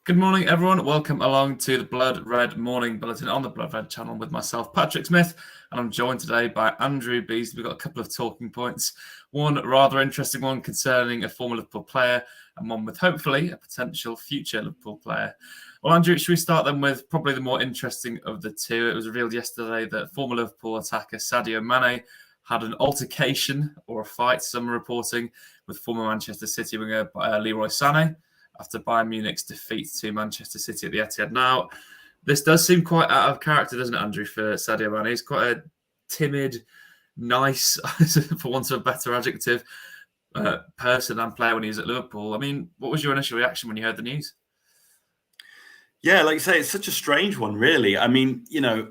Good morning, everyone. Welcome along to the Blood Red Morning Bulletin on the Blood Red channel with myself, Patrick Smith, and I'm joined today by Andrew Beasley. We've got a couple of talking points. One rather interesting one concerning a former Liverpool player and one with hopefully a potential future Liverpool player. Well, Andrew, should we start then with probably the more interesting of the two? It was revealed yesterday that former Liverpool attacker Sadio Mane had an altercation or a fight, some are reporting, with former Manchester City winger Leroy Sane after Bayern Munich's defeat to Manchester City at the Etihad. Now, this does seem quite out of character, doesn't it, Andrew, for Sadio Mane? He's quite a timid, nice, for want of a better adjective, person and player when he was at Liverpool. I mean, what was your initial reaction when you heard the news? Yeah, like you say, it's such a strange one, really. I mean,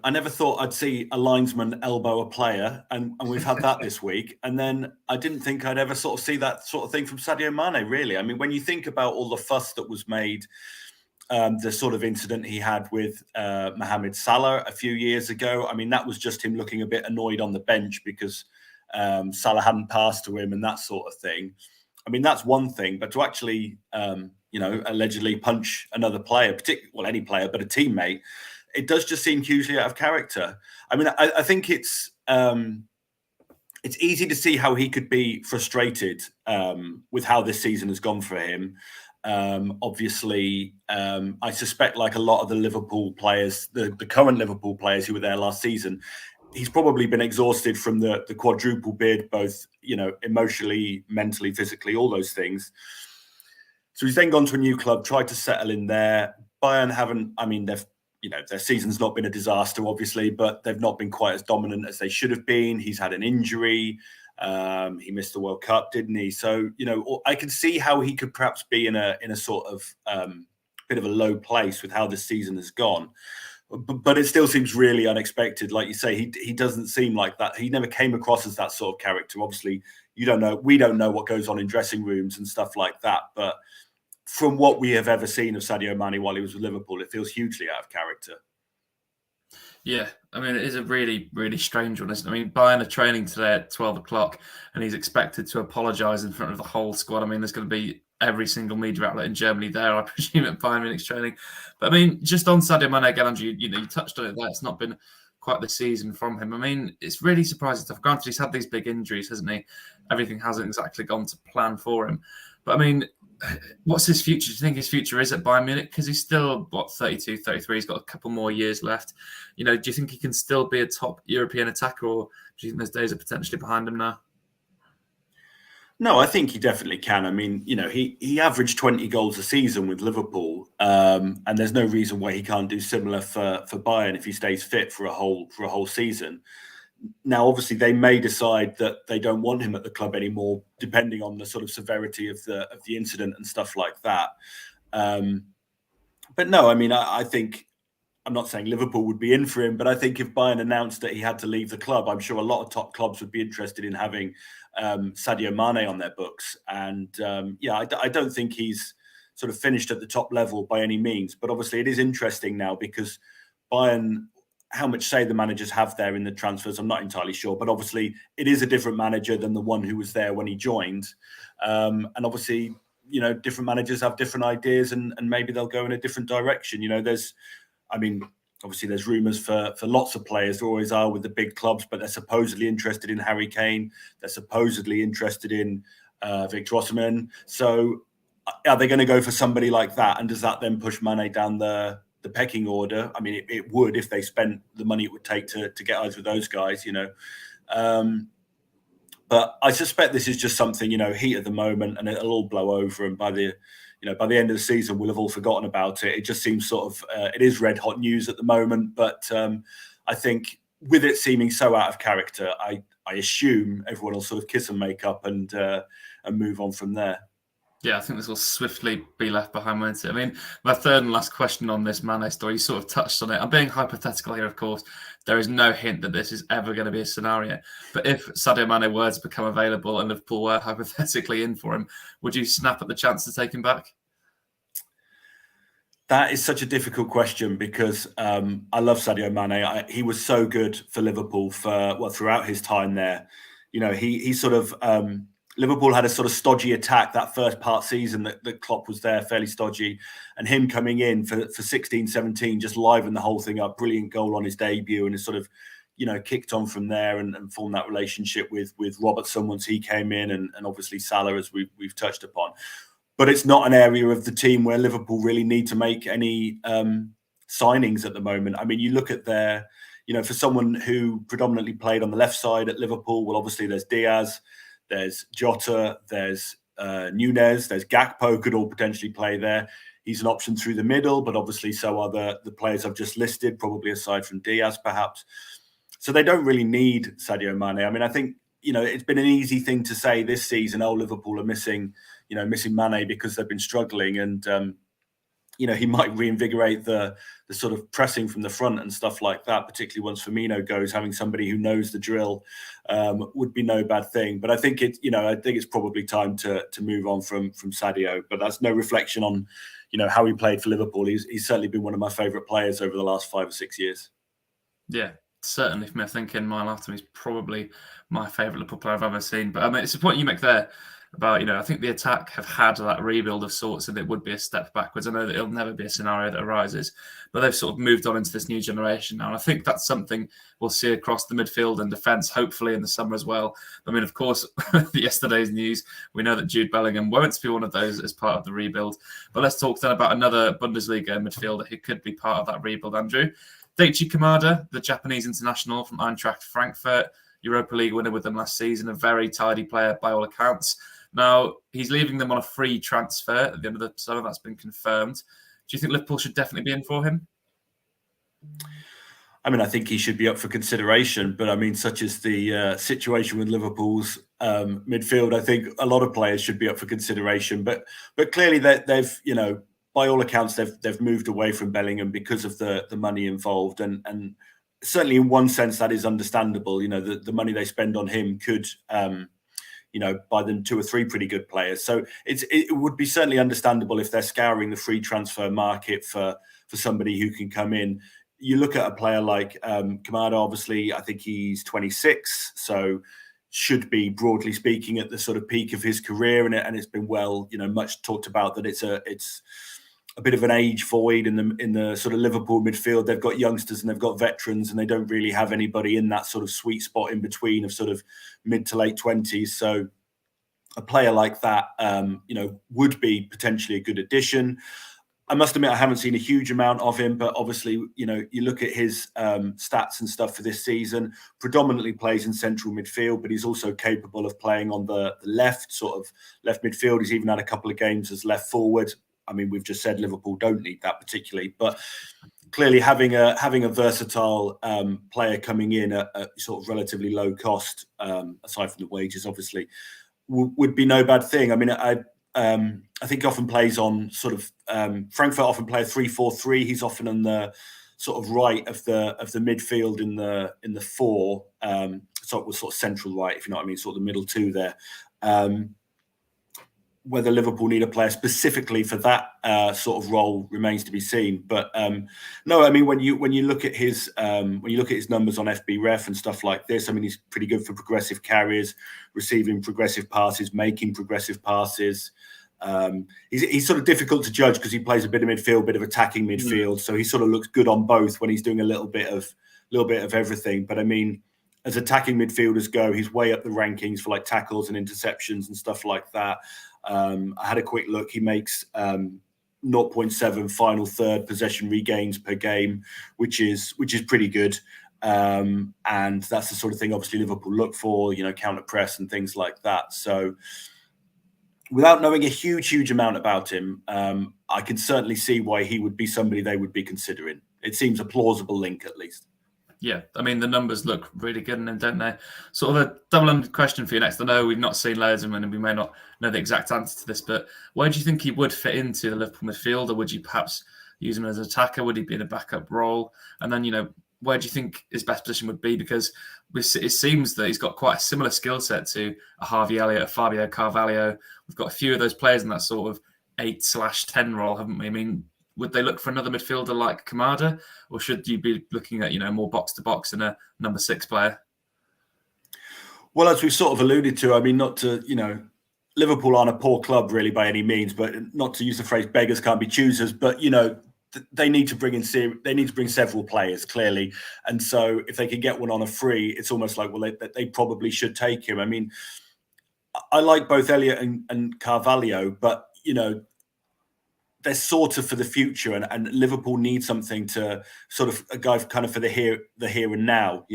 I never thought I'd see a linesman elbow a player, and we've had that this week. And then I didn't think I'd ever sort of see that sort of thing from Sadio Mane, really. I mean, when you think about all the fuss that was made, the sort of incident he had with Mohamed Salah a few years ago, I mean, that was just him looking a bit annoyed on the bench because Salah hadn't passed to him and that sort of thing. I mean, that's one thing, but to actually allegedly punch another player, any player, but a teammate, it does just seem hugely out of character. I mean, I think it's easy to see how he could be frustrated with how this season has gone for him. Obviously, I suspect, like a lot of the Liverpool players, the current Liverpool players who were there last season, he's probably been exhausted from the quadruple bid, both emotionally, mentally, physically, all those things. So he's then gone to a new club, tried to settle in there. Bayern haven't. I mean, their season's not been a disaster, obviously, but they've not been quite as dominant as they should have been. He's had an injury. He missed the World Cup, didn't he? So I can see how he could perhaps be in a sort of bit of a low place with how this season has gone. But it still seems really unexpected. Like you say, he doesn't seem like that. He never came across as that sort of character. Obviously, we don't know what goes on in dressing rooms and stuff like that. But from what we have ever seen of Sadio Mane while he was with Liverpool, it feels hugely out of character. Yeah, I mean, it is a really, really strange one, isn't it? I mean, Bayern are training today at 12 o'clock and he's expected to apologise in front of the whole squad. I mean, there's going to be every single media outlet in Germany there, I presume, at Bayern Munich's training. But I mean, just on Sadio Mane again, Andrew, you touched on it there. It's not been quite the season from him. I mean, it's really surprising stuff. Granted, he's had these big injuries, hasn't he? Everything hasn't exactly gone to plan for him. But I mean, what's his future? Do you think his future is at Bayern Munich? Because he's still, 32, 33. He's got a couple more years left. Do you think he can still be a top European attacker, or do you think those days are potentially behind him now? No, I think he definitely can. I mean, he averaged 20 goals a season with Liverpool, and there's no reason why he can't do similar for Bayern if he stays fit for a whole season. Now, obviously, they may decide that they don't want him at the club anymore, depending on the sort of severity of the incident and stuff like that. But no, I mean, I think, I'm not saying Liverpool would be in for him, but I think if Bayern announced that he had to leave the club, I'm sure a lot of top clubs would be interested in having Sadio Mane on their books. And I don't think he's sort of finished at the top level by any means. But obviously, it is interesting now because Bayern, how much say the managers have there in the transfers, I'm not entirely sure. But obviously, it is a different manager than the one who was there when he joined. And obviously, different managers have different ideas and maybe they'll go in a different direction. Obviously, there's rumours for lots of players. There always are with the big clubs, but they're supposedly interested in Harry Kane. They're supposedly interested in Victor Osimhen. So are they going to go for somebody like that? And does that then push Mane down the pecking order? I mean, it would if they spent the money it would take to get eyes with those guys, But I suspect this is just something, heat at the moment, and it'll all blow over. And by the end of the season, we'll have all forgotten about it. It just seems sort of, it is red hot news at the moment. But I think with it seeming so out of character, I assume everyone will sort of kiss and make up and move on from there. Yeah, I think this will swiftly be left behind, won't it? I mean, my third and last question on this Mane story, you sort of touched on it. I'm being hypothetical here, of course. There is no hint that this is ever going to be a scenario. But if Sadio Mane were to become available and Liverpool were hypothetically in for him, would you snap at the chance to take him back? That is such a difficult question because I love Sadio Mane. He was so good for Liverpool throughout his time there. He sort of Liverpool had a sort of stodgy attack that first part season that Klopp was there, fairly stodgy. And him coming in for 16-17 just livened the whole thing up. Brilliant goal on his debut, and has sort of, kicked on from there and formed that relationship with Robertson once he came in, and obviously Salah, as we've touched upon. But it's not an area of the team where Liverpool really need to make any signings at the moment. I mean, you look at their, for someone who predominantly played on the left side at Liverpool, well, obviously there's Diaz, there's Jota, there's Nunez, there's Gakpo could all potentially play there. He's an option through the middle, but obviously so are the players I've just listed, probably aside from Diaz, perhaps. So they don't really need Sadio Mane. I mean, I think, it's been an easy thing to say this season, Liverpool are missing Mane because they've been struggling. And, he might reinvigorate the sort of pressing from the front and stuff like that, particularly once Firmino goes. Having somebody who knows the drill would be no bad thing. But I think it's probably time to move on from Sadio. But that's no reflection on, how he played for Liverpool. He's certainly been one of my favourite players over the last 5 or 6 years. Yeah, certainly for me. I think in my lifetime, he's probably my favourite Liverpool player I've ever seen. But I mean, it's a point you make there about, I think the attack have had that rebuild of sorts, and it would be a step backwards. I know that it'll never be a scenario that arises, but they've sort of moved on into this new generation now. And I think that's something we'll see across the midfield and defence, hopefully in the summer as well. I mean, of course, yesterday's news, we know that Jude Bellingham won't be one of those as part of the rebuild. But let's talk then about another Bundesliga midfielder who could be part of that rebuild, Andrew. Daichi Kamada, the Japanese international from Eintracht Frankfurt, Europa League winner with them last season, a very tidy player by all accounts. Now, he's leaving them on a free transfer at the end of the summer. That's been confirmed. Do you think Liverpool should definitely be in for him? I mean, I think he should be up for consideration. But I mean, such as the situation with Liverpool's midfield, I think a lot of players should be up for consideration. But clearly they've, by all accounts, they've moved away from Bellingham because of the money involved. And certainly in one sense, that is understandable. The money they spend on him could... buy them 2 or 3 pretty good players. So it would be certainly understandable if they're scouring the free transfer market for somebody who can come in. You look at a player like Kamada, obviously, I think he's 26, so should be, broadly speaking, at the sort of peak of his career. And it's been much talked about that it's a bit of an age void in the sort of Liverpool midfield. They've got youngsters and they've got veterans, and they don't really have anybody in that sort of sweet spot in between of sort of mid to late 20s. So a player like that, would be potentially a good addition. I must admit, I haven't seen a huge amount of him, but obviously, you look at his stats and stuff for this season, predominantly plays in central midfield, but he's also capable of playing on the left midfield. He's even had a couple of games as left forward. I mean, we've just said Liverpool don't need that particularly, but clearly having a versatile player coming in at sort of relatively low cost, aside from the wages, obviously, would be no bad thing. I mean, I think he often plays on sort of Frankfurt often play a 3-4-3. He's often on the sort of right of the midfield in the 4, sort of central right, if you know what I mean, sort of the middle 2 there. Whether Liverpool need a player specifically for that sort of role remains to be seen. But no, I mean, when you look at his numbers on FBref and stuff like this, I mean, he's pretty good for progressive carries, receiving progressive passes, making progressive passes. He's sort of difficult to judge because he plays a bit of midfield, bit of attacking midfield. So he sort of looks good on both when he's doing a little bit of everything. But I mean, as attacking midfielders go, he's way up the rankings for like tackles and interceptions and stuff like that. I had a quick look. He makes 0.7 final third possession regains per game, which is pretty good. And that's the sort of thing obviously Liverpool look for, counter press and things like that. So without knowing a huge amount about him, I can certainly see why he would be somebody they would be considering. It seems a plausible link, at least. Yeah, I mean, the numbers look really good in him, don't they? Sort of a double-ended question for you next. I know we've not seen loads of him and we may not know the exact answer to this, but where do you think he would fit into the Liverpool midfield? Or would you perhaps use him as an attacker? Would he be in a backup role? And then, where do you think his best position would be? Because it seems that he's got quite a similar skill set to a Harvey Elliott, a Fabio Carvalho. We've got a few of those players in that sort of 8/10 role, haven't we? I mean, would they look for another midfielder like Kamada, or should you be looking at, more box to box and a number 6 player? Well, as we've sort of alluded to, I mean, not to, Liverpool aren't a poor club really by any means, but not to use the phrase beggars can't be choosers, but they need to bring in several players clearly, and so if they can get one on a free, it's almost like, well, they probably should take him. I mean, I like both Elliott and Carvalho, but they're sort of for the future, and Liverpool need something to sort of a guy kind of for the here and now,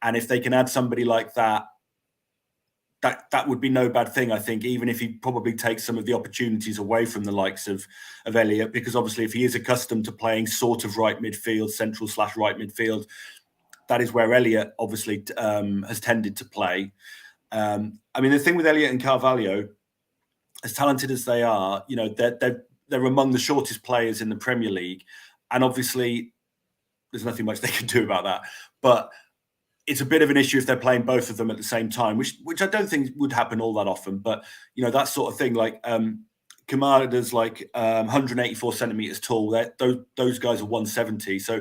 and if they can add somebody like that. That would be no bad thing, I think, even if he probably takes some of the opportunities away from the likes of Elliott, because obviously if he is accustomed to playing sort of right midfield, central/right midfield, that is where Elliott obviously has tended to play. I mean, the thing with Elliott and Carvalho, as talented as they are, they're among the shortest players in the Premier League, and obviously there's nothing much they can do about that. But it's a bit of an issue if they're playing both of them at the same time, which I don't think would happen all that often. But that sort of thing, like Kamada's like 184 centimeters tall. Those guys are 170. So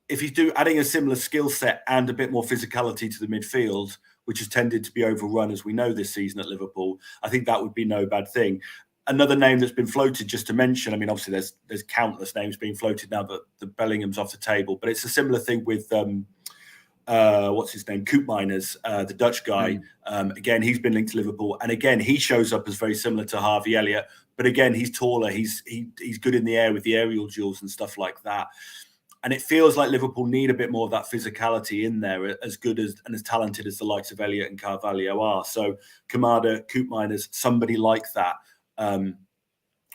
if he's adding a similar skill set and a bit more physicality to the midfield, which has tended to be overrun as we know this season at Liverpool, I think that would be no bad thing. Another name that's been floated, just to mention, I mean, obviously there's countless names being floated now that the Bellingham's off the table, but it's a similar thing with what's his name? Koopmeiners, the Dutch guy. Again, he's been linked to Liverpool, and again, he shows up as very similar to Harvey Elliott. But again, he's taller. He's good in the air with the aerial duels and stuff like that. And it feels like Liverpool need a bit more of that physicality in there, as good as and as talented as the likes of Elliott and Carvalho are. So Kamada, Koopmeiners, somebody like that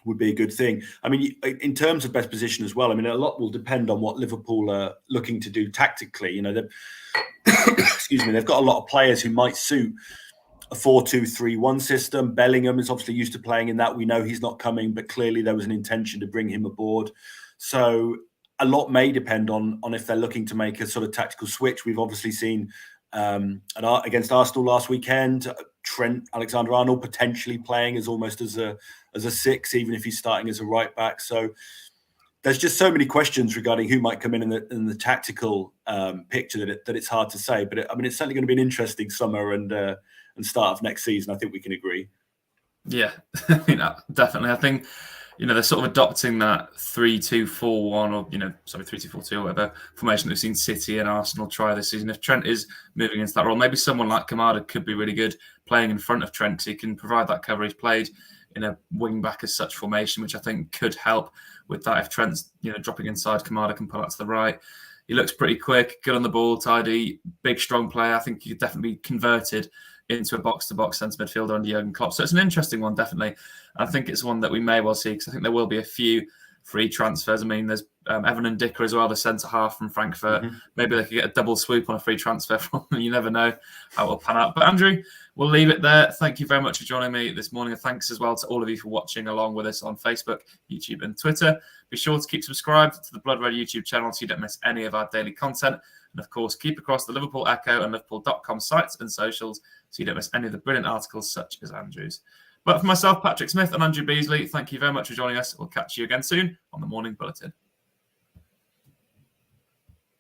would be a good thing. I mean, in terms of best position as well, I mean, a lot will depend on what Liverpool are looking to do tactically. Excuse me, they've got a lot of players who might suit a 4-2-3-1 system. Bellingham is obviously used to playing in that. We know he's not coming, but clearly there was an intention to bring him aboard. So a lot may depend on if they're looking to make a sort of tactical switch. We've obviously seen against Arsenal last weekend, Trent Alexander-Arnold potentially playing as almost as a 6, even if he's starting as a right back. So there's just so many questions regarding who might come in the tactical picture that it's hard to say. But it's certainly going to be an interesting summer and start of next season. I think we can agree. Yeah, definitely. I think they're sort of adopting that 3-2-4-1 or 3-2-4-2 or whatever formation that we've seen City and Arsenal try this season. If Trent is moving into that role, maybe someone like Kamada could be really good playing in front of Trent because he can provide that cover. He's played in a wing back as such formation, which I think could help with that. If Trent's dropping inside, Kamada can pull out to the right. He looks pretty quick, good on the ball, tidy, big, strong player. I think he could definitely be converted into a box-to-box centre midfielder under Jurgen Klopp. So it's an interesting one, definitely. I think it's one that we may well see because I think there will be a few free transfers. I mean, there's Evan and Dicker as well, the centre-half from Frankfurt. Mm-hmm. Maybe they could get a double swoop on a free transfer from them. You never know how it will pan out. But Andrew, we'll leave it there. Thank you very much for joining me this morning. And thanks as well to all of you for watching along with us on Facebook, YouTube and Twitter. Be sure to keep subscribed to the Blood Red YouTube channel so you don't miss any of our daily content. And of course, keep across the Liverpool Echo and Liverpool.com sites and socials so you don't miss any of the brilliant articles such as Andrew's. But for myself, Patrick Smith and Andrew Beasley, thank you very much for joining us. We'll catch you again soon on the Morning Bulletin.